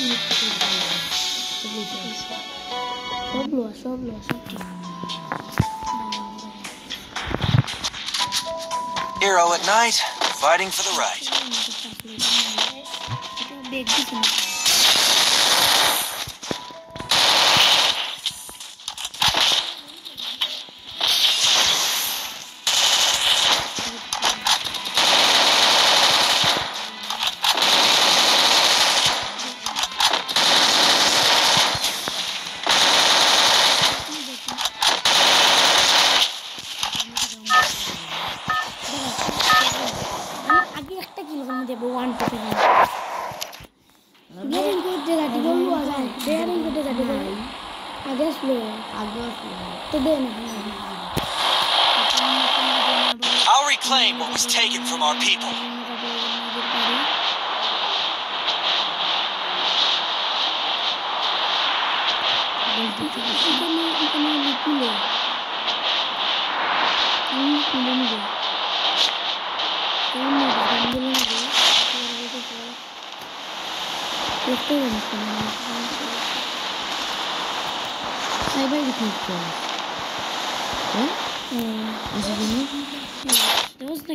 Hero at night, fighting for the right. I'll reclaim what was taken from our people.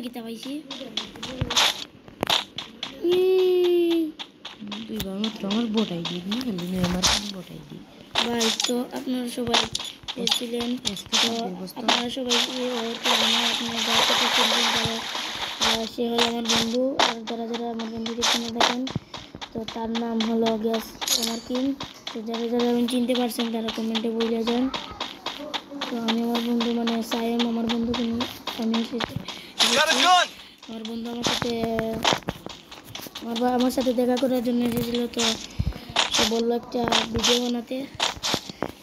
kita paisi আমার বট ID আমার বট ID ভাই তো আপনারা সবাই এসেছিলেন আপনারা সবাই সে হলো আমার বন্ধু আর যারা যারা আমার বন্ধুকে চিনে দেখেন তো তার নাম হলো গ্যাস আমার কিং তো যারা যারা চিনতে পারছেন তারা কমেন্টে বলে যান তো আমি আমার বন্ধু মানে সায়েম আমার বন্ধুকে নিয়ে আমি আমার বন্ধু আমার সাথে দেখা করার জন্য এসেছিল তো সে বললো একটা ভিডিও বানাতে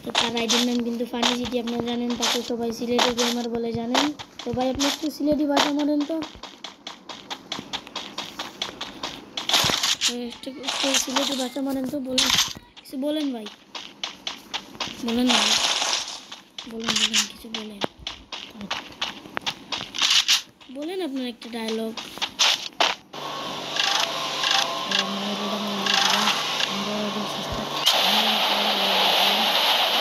তো তার আইডির নাম কিন্তু ফানি সিটি আপনারা জানেন তাকে সবাই সিলেটি গেমার বলে জানেন তো ভাই আপনি একটু সিলেটি ভাষা বলেন তো সিলেটি ভাষা বলেন তো বলেন কিছু বলেন ভাই বলেন না বলেন কিছু বলেন বলেন আপনার একটা ডায়লগ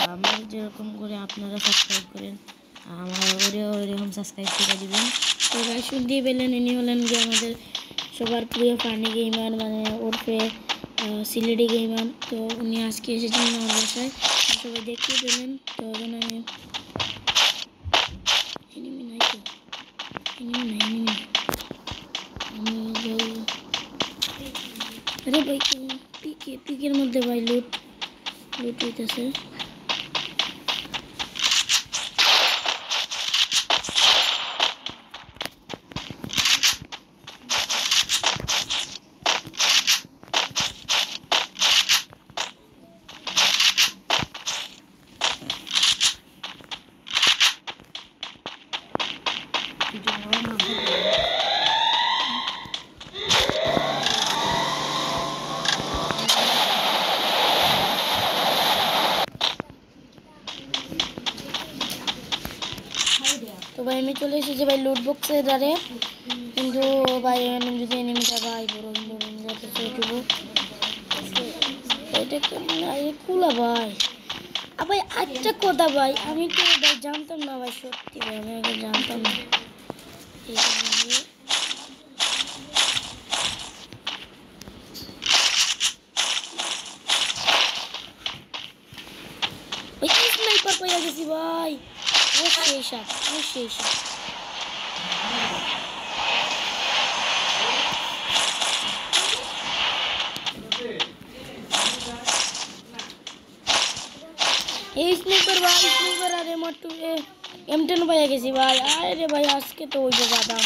আমার যেরকম করে আপনারা সাবস্ক্রাইব করেন আমার ওইরকম সাবস্ক্রাইব করে দিবেন তো গাইস শুনতেই পেলেন ইনি হলেন যে আমাদের সবার প্রিয় ফানি গেমার মানে ওরফে সিলেটি গেমার তো উনি আজকে এসেছিলেন আমার বাসায় সবাই দেখতেই পেলেন তো এখন আমি अरे भाई पिकेर मध्य भाई लूट হইতেছে तो भाई मैं चले एसेছি ভাই লুট বক্সের ধারে কিন্তু ভাই আমি যদি এনিমিটা ভাই বড় যাতে চুব এটা কেমন আই কুলা ভাই ভাই আচ্ছা কথা ভাই আমি তো ভাই জানতাম না ভাই সত্যি ভাই আমি আগে জানতাম না এই স্নাইপার পাইয়া গেছি ভাই ও শেষা এই স্নাইপার ভাই স্নাইপার আরে মটু M10 পাইয়া গেছি ভাই আরে ভাই আজকে তো ওই যে বাদাম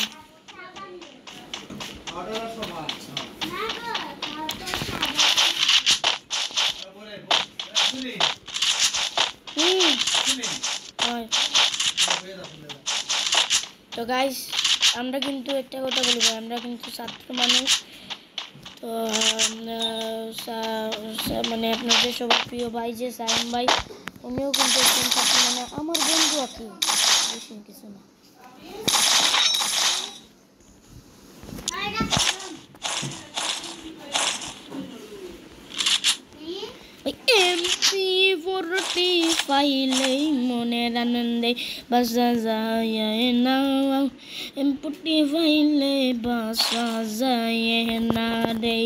তো গাইস আমরা কিন্তু একটা কথা বলি ভাই আমরা কিন্তু ছাত্র মানুষ তো মানে আপনাদের সবার প্রিয় ভাই যে সাইম ভাই উনিও কিন্তু একজন ছাত্র মানে আমার বন্ধু আছে বেশি কিছু না এম্পুটি পাইলেই মনের আনন্দে বাসা যায় না এম্পুটি পাইলে বাসা যায় না রে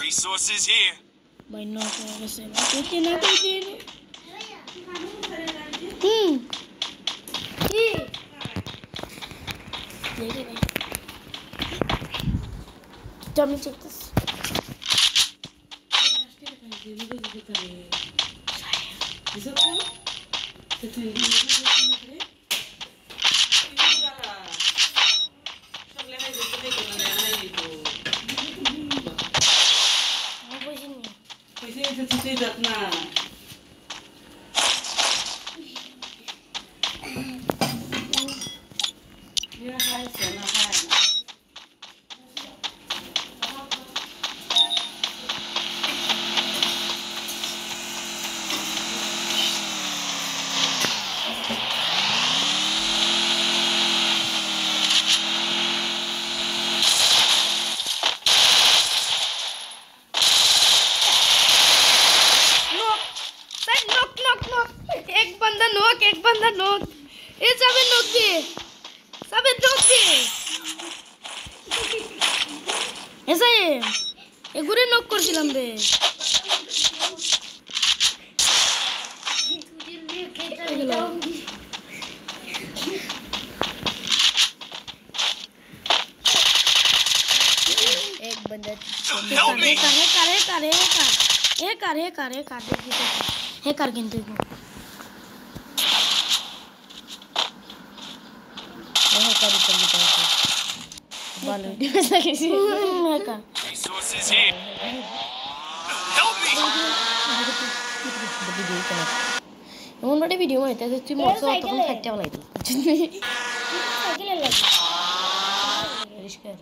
Resources here. ভাই নক হয়ে গেছে কইতে না কি জমি চেকতেছি एक बंदा नोक ए सबे नोक दे ऐसा है ए गुरे नोक করছিলাম রে एक बंदा कर কিন্তু Resources here. Help me. এমন বড় ভিডিও হইতে যে তুই মরছ তখন খাইতে বলাইতো সাইকেলে লাগি পরিষ্কার